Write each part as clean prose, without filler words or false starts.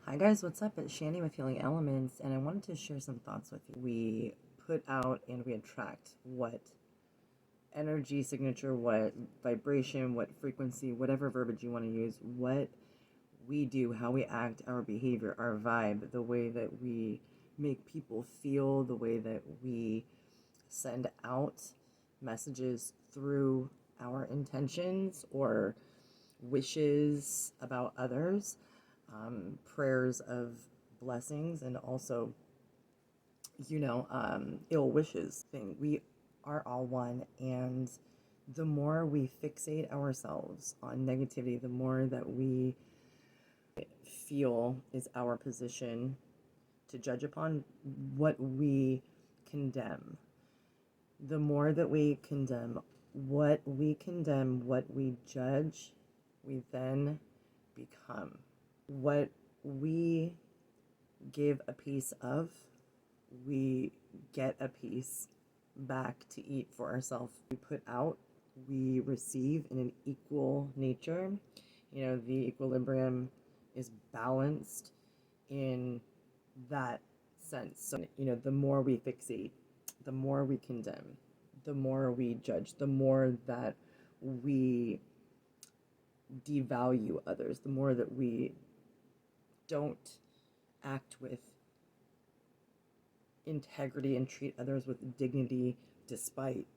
Hi guys, what's up? It's Shanny with Healing Elements, and I wanted to share some thoughts with you. We put out and we attract what energy signature, what vibration, what frequency, whatever verbiage you want to use, what we do, how we act, our behavior, our vibe, the way that we make people feel, the way that we send out messages through our intentions or wishes about others, prayers of blessings, and also, ill wishes thing. We are all one, and the more we fixate ourselves on negativity, the more that we feel is our position to judge upon what we condemn. The more that we condemn, what we judge, we then become. What we give a piece of, we get a piece back to eat for ourselves. We put out, we receive in an equal nature. The equilibrium is balanced in that sense. So, the more we fixate, the more we condemn, the more we judge, the more that we devalue others, the more that we don't act with integrity and treat others with dignity despite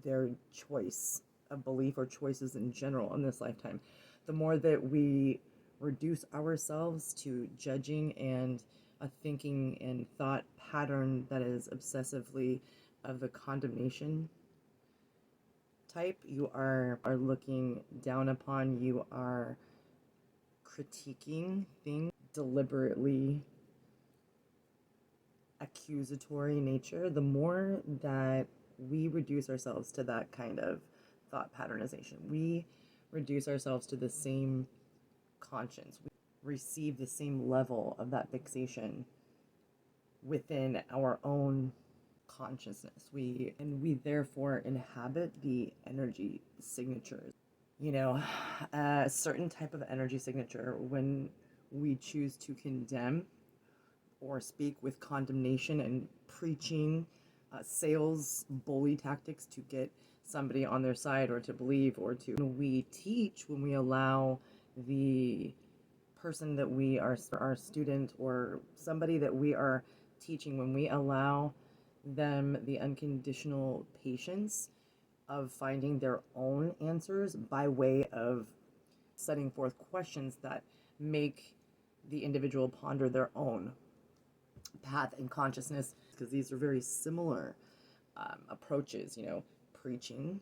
their choice of belief or choices in general in this lifetime, the more that we reduce ourselves to judging and a thinking and thought pattern that is obsessively of the condemnation type, you are looking down upon, you are critiquing things deliberately accusatory nature, the more that we reduce ourselves to that kind of thought patternization, we reduce ourselves to the same conscience, we receive the same level of that fixation within our own consciousness. We therefore inhabit the energy signatures. A certain type of energy signature, when we choose to condemn or speak with condemnation and preaching, sales bully tactics to get somebody on their side or to believe or to. When we teach, when we allow the person that we are, our student or somebody that we are teaching, when we allow them the unconditional patience of finding their own answers by way of setting forth questions that make the individual ponder their own path and consciousness, because these are very similar approaches. Preaching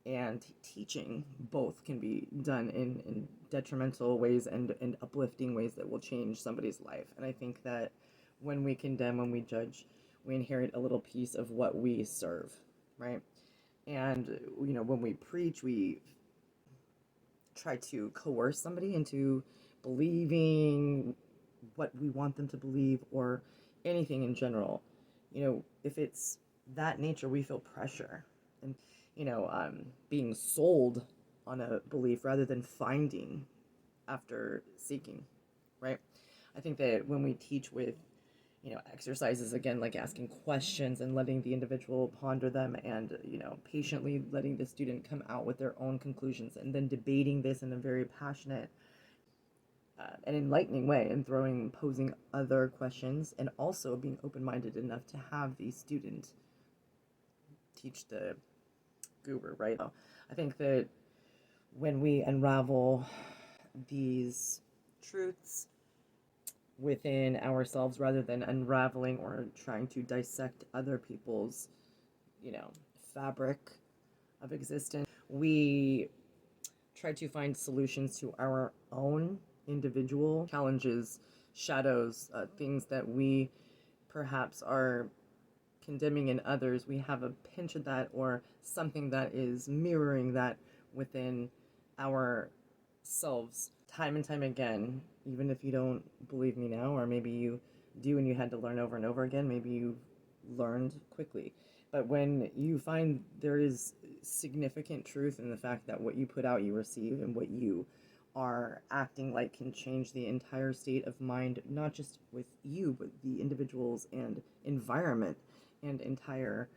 and teaching both can be done in detrimental ways and uplifting ways that will change somebody's life. And I think that when we condemn, when we judge, we inherit a little piece of what we serve, right? And when we preach, we try to coerce somebody into believing what we want them to believe, or anything in general. If it's that nature, we feel pressure and being sold on a belief rather than finding after seeking, right? I think that when we teach with exercises, again, like asking questions and letting the individual ponder them, and patiently letting the student come out with their own conclusions, and then debating this in a very passionate an enlightening way, and posing other questions, and also being open-minded enough to have the student teach the guru, right? I think that when we unravel these truths within ourselves, rather than unraveling or trying to dissect other people's, fabric of existence, we try to find solutions to our own individual challenges, shadows, things that we perhaps are condemning in others. We have a pinch of that, or something that is mirroring that within ourselves time and time again. Even if you don't believe me now, or maybe you do and you had to learn over and over again, maybe you learned quickly. But when you find there is significant truth in the fact that what you put out, you receive, and what you are acting like can change the entire state of mind, not just with you, but the individuals and environment and entire,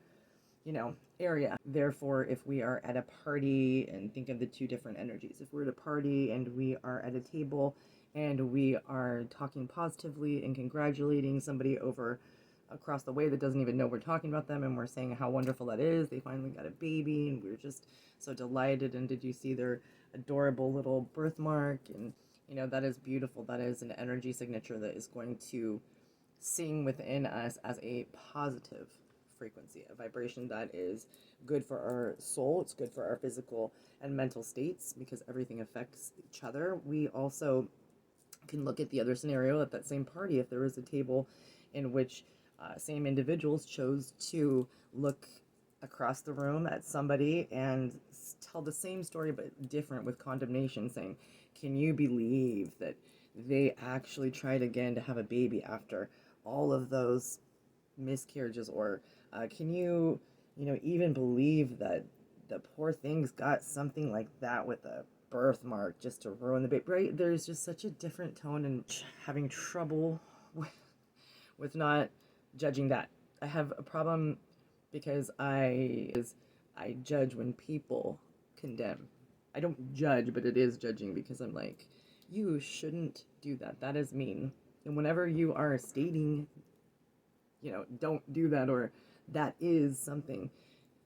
area. Therefore, if we are at a party, and think of the two different energies, if we're at a party and we are at a table and we are talking positively and congratulating somebody over across the way that doesn't even know we're talking about them, and we're saying how wonderful that is, they finally got a baby and we're just so delighted, and did you see their adorable little birthmark, and that is beautiful. That is an energy signature that is going to sing within us as a positive frequency, a vibration that is good for our soul, it's good for our physical and mental states, because everything affects each other. We also can look at the other scenario at that same party. If there was a table in which same individuals chose to look across the room at somebody and tell the same story but different, with condemnation, saying, can you believe that they actually tried again to have a baby after all of those miscarriages? Or can you even believe that the poor things got something like that with a birthmark just to ruin the baby, right? There's just such a different tone, and having trouble with not judging that. I have a problem because I judge when people condemn. I don't judge, but it is judging, because I'm like, you shouldn't do that. That is mean. And whenever you are stating, don't do that, or that is something,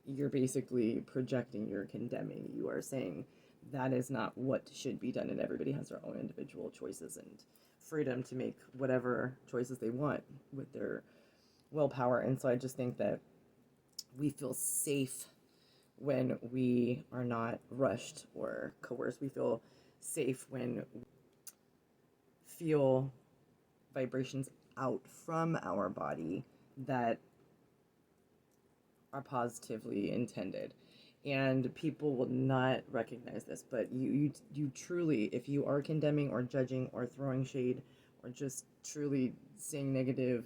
you're basically projecting, you're condemning, you are saying that is not what should be done, and everybody has their own individual choices and freedom to make whatever choices they want with their willpower. And so I just think that we feel safe when we are not rushed or coerced. We feel safe when we feel vibrations out from our body that are positively intended. And people will not recognize this, but you truly, if you are condemning or judging or throwing shade or just truly saying negative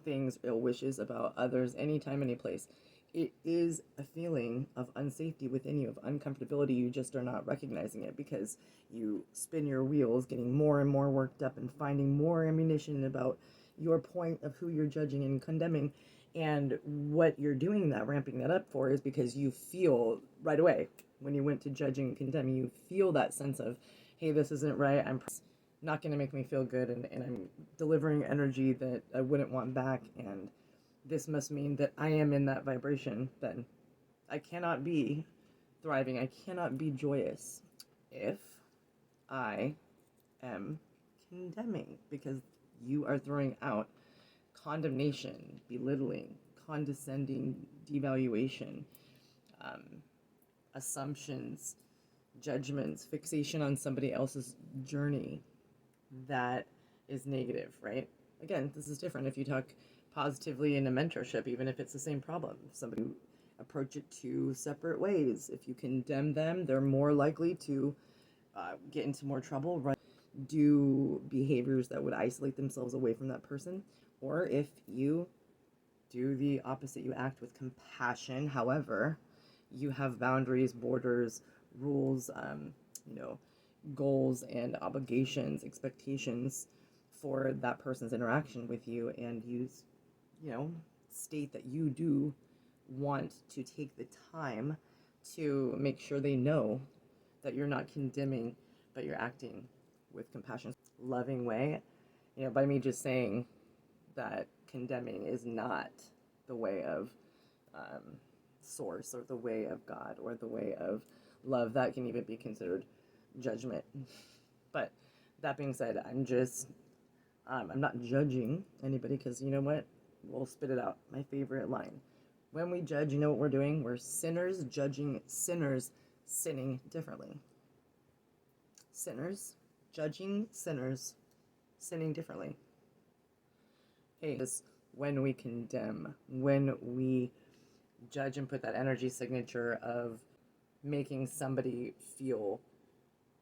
things, ill wishes about others, anytime, any place, it is a feeling of unsafety within you, of uncomfortability. You just are not recognizing it, because you spin your wheels, getting more and more worked up and finding more ammunition about your point of who you're judging and condemning. And what you're doing that, ramping that up for, is because you feel right away, when you went to judging and condemning, you feel that sense of, hey, this isn't right, I'm not going to make me feel good, and I'm delivering energy that I wouldn't want back, and this must mean that I am in that vibration. Then I cannot be thriving, I cannot be joyous if I am condemning, because you are throwing out condemnation, belittling, condescending, devaluation, assumptions, judgments, fixation on somebody else's journey that is negative, right? Again, this is different if you talk positively in a mentorship, even if it's the same problem. Somebody approach it two separate ways. If you condemn them, they're more likely to get into more trouble, right? Do behaviors that would isolate themselves away from that person. Or if you do the opposite, you act with compassion. However, you have boundaries, borders, rules, goals and obligations, expectations for that person's interaction with you, and you state that you do want to take the time to make sure they know that you're not condemning, but you're acting with compassion, loving way. By me just saying that condemning is not the way of source, or the way of God, or the way of love, that can even be considered judgment. But that being said, I'm not judging anybody, because you know what? We'll spit it out. My favorite line. When we judge, you know what we're doing? We're sinners judging sinners sinning differently. Sinners judging sinners sinning differently. Hey, when we condemn, when we judge and put that energy signature of making somebody feel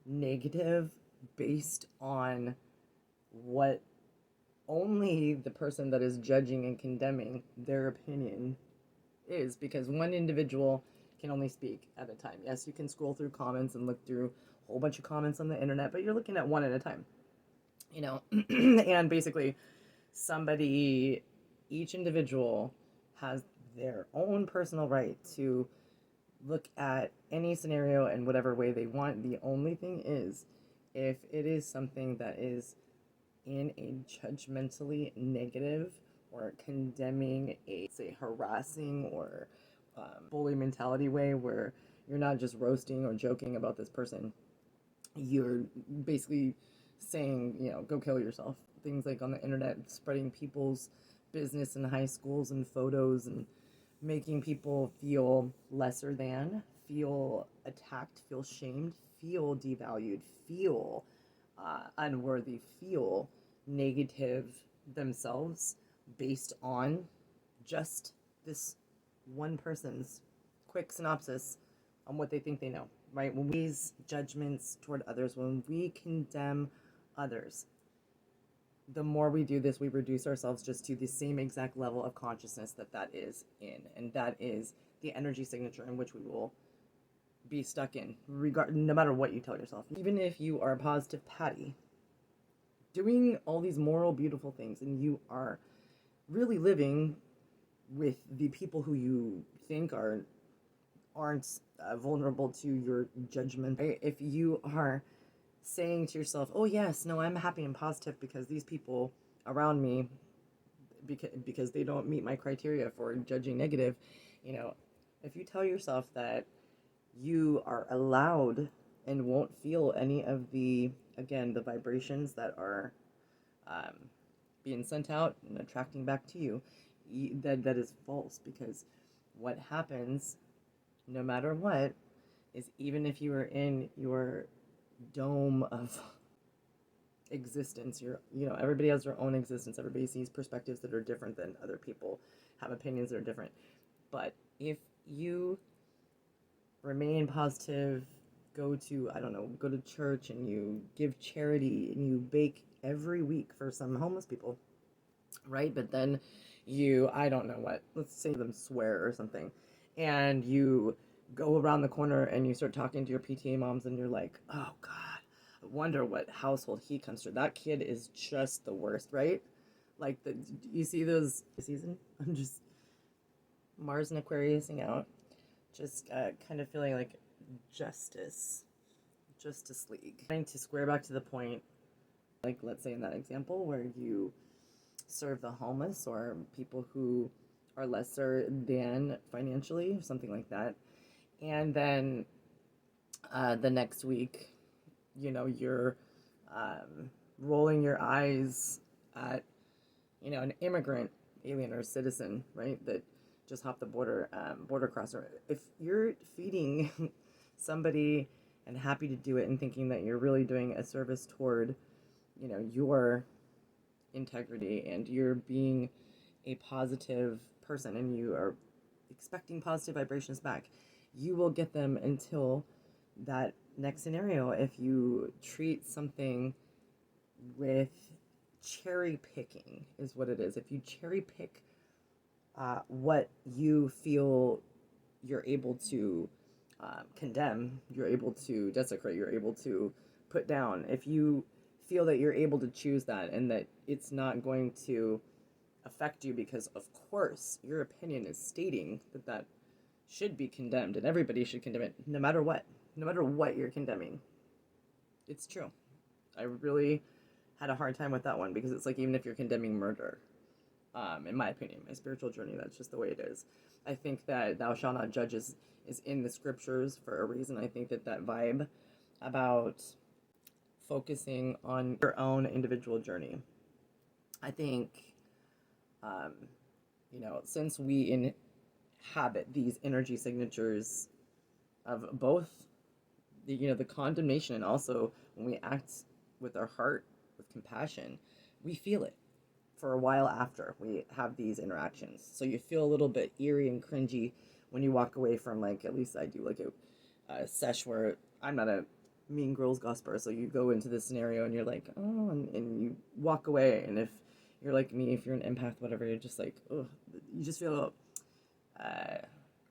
negative based on what only the person that is judging and condemning their opinion is, because one individual can only speak at a time. Yes, you can scroll through comments and look through whole bunch of comments on the internet, but you're looking at one at a time, you know. And basically somebody, each individual has their own personal right to look at any scenario in whatever way they want. The only thing is, if it is something that is in a judgmentally negative or condemning, a say harassing or bully mentality way, where you're not just roasting or joking about this person, you're basically saying, you know, go kill yourself. Things like on the internet, spreading people's business in high schools and photos, and making people feel lesser than, feel attacked, feel shamed, feel devalued, feel unworthy, feel negative themselves based on just this one person's quick synopsis on what they think they know, right? When we use judgments toward others, when we condemn others, the more we do this, we reduce ourselves just to the same exact level of consciousness that is in, and that is the energy signature in which we will be stuck in, no matter what you tell yourself. Even if you are a positive Patty, doing all these moral, beautiful things, and you are really living with the people who you think aren't vulnerable to your judgment. If you are saying to yourself, oh yes, no, I'm happy and positive because these people around me, because they don't meet my criteria for judging negative, you know, if you tell yourself that you are allowed and won't feel any of the, again, the vibrations that are being sent out and attracting back to you, that is false. Because what happens, no matter what, is even if you are in your dome of existence, everybody has their own existence. Everybody sees perspectives that are different than other people, have opinions that are different. But if you remain positive, go to church, and you give charity, and you bake every week for some homeless people, right? But then I don't know what, let's say them swear or something, and you go around the corner and you start talking to your PTA moms, and you're like, oh God, I wonder what household he comes to. That kid is just the worst, right? Like, you see those season? I'm just Mars and Aquariusing out, just kind of feeling like Justice League. Trying to square back to the point, like let's say in that example where you serve the homeless or people who are lesser than financially, something like that. And then the next week, you're rolling your eyes at, an immigrant, alien, or citizen, right, that just hopped the border crosser. If you're feeding somebody and happy to do it and thinking that you're really doing a service toward, your integrity, and you're being a positive person, and you are expecting positive vibrations back, you will get them until that next scenario. If you treat something with cherry picking, is what it is. If you cherry pick what you feel you're able to condemn, you're able to desecrate, you're able to put down, if you feel that you're able to choose that and that it's not going to affect you, because of course your opinion is stating that should be condemned and everybody should condemn it, no matter what you're condemning. It's true. I really had a hard time with that one, because it's like, even if you're condemning murder, in my opinion, my spiritual journey, that's just the way it is. I think that thou shalt not judge is in the scriptures for a reason. I think that vibe about focusing on your own individual journey, I think, since we inhabit these energy signatures of both the condemnation, and also when we act with our heart, with compassion, we feel it for a while after we have these interactions. So you feel a little bit eerie and cringy when you walk away from, like, at least I do, like a sesh where I'm not a Mean Girls gosper, so you go into this scenario and you're like, oh, and you walk away, and if you're like me, if you're an empath, whatever, you're just like, oh, you just feel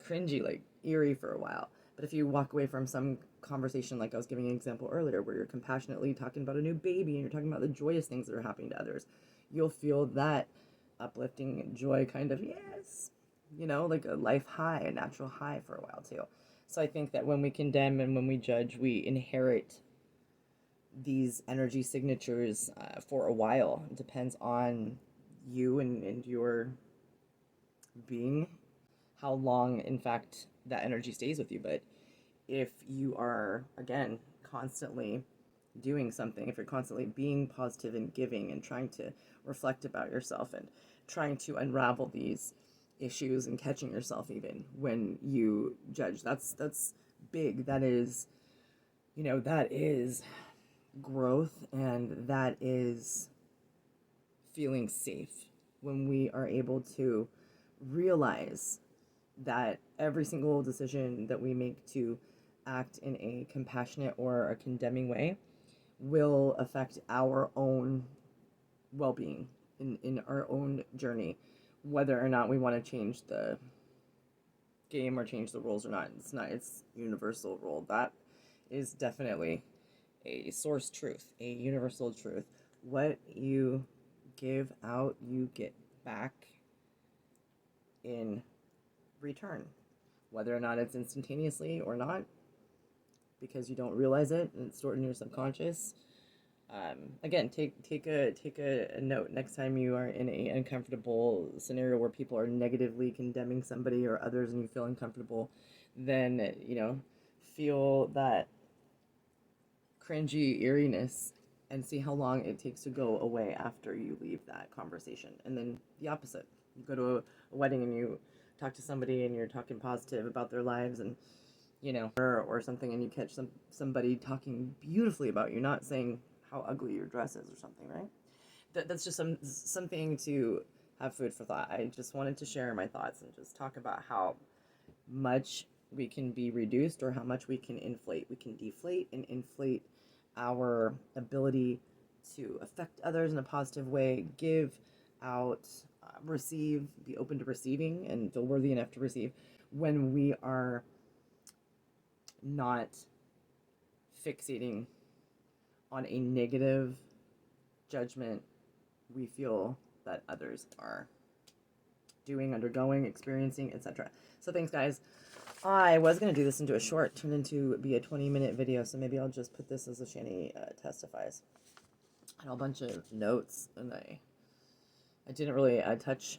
cringy, like eerie for a while. But if you walk away from some conversation, like I was giving an example earlier, where you're compassionately talking about a new baby and you're talking about the joyous things that are happening to others, you'll feel that uplifting joy kind of, yes, like a life high, a natural high for a while too. So I think that when we condemn and when we judge, we inherit these energy signatures for a while. It depends on you and your being, how long, in fact, that energy stays with you. But if you are, again, constantly doing something, if you're constantly being positive and giving and trying to reflect about yourself and trying to unravel these issues and catching yourself even when you judge, that's big. That is, that is growth, and that is feeling safe when we are able to realize that every single decision that we make to act in a compassionate or a condemning way will affect our own well-being in our own journey, whether or not we want to change the game or change the rules or not. It's universal rule. That is definitely a source truth, a universal truth. What you give out, you get back in return, whether or not it's instantaneously or not, because you don't realize it and it's stored in your subconscious. Again, take a note next time you are in a uncomfortable scenario where people are negatively condemning somebody or others, and you feel uncomfortable. Then feel that cringy eeriness and see how long it takes to go away after you leave that conversation. And then the opposite, you go to a wedding and you talk to somebody and you're talking positive about their lives, and or something, and you catch somebody talking beautifully about you, not saying how ugly your dress is or something, right? That's just something to have food for thought. I just wanted to share my thoughts and just talk about how much we can be reduced or how much we can inflate. We can deflate and inflate our ability to affect others in a positive way, give out, receive, be open to receiving, and feel worthy enough to receive when we are not fixating on a negative judgment we feel that others are doing, undergoing, experiencing, etc. So thanks, guys. I was going to do this into a short, turned into be a 20-minute video, so maybe I'll just put this as a Shanny Testifies. I had a bunch of notes, and I didn't really touch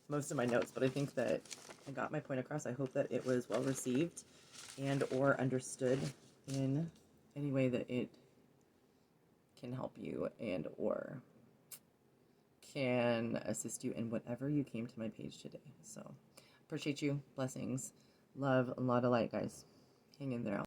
most of my notes, but I think that I got my point across. I hope that it was well received and or understood in any way that it can help you and or can assist you in whatever you came to my page today. So appreciate you. Blessings. Love. A lot of light, guys. Hang in there.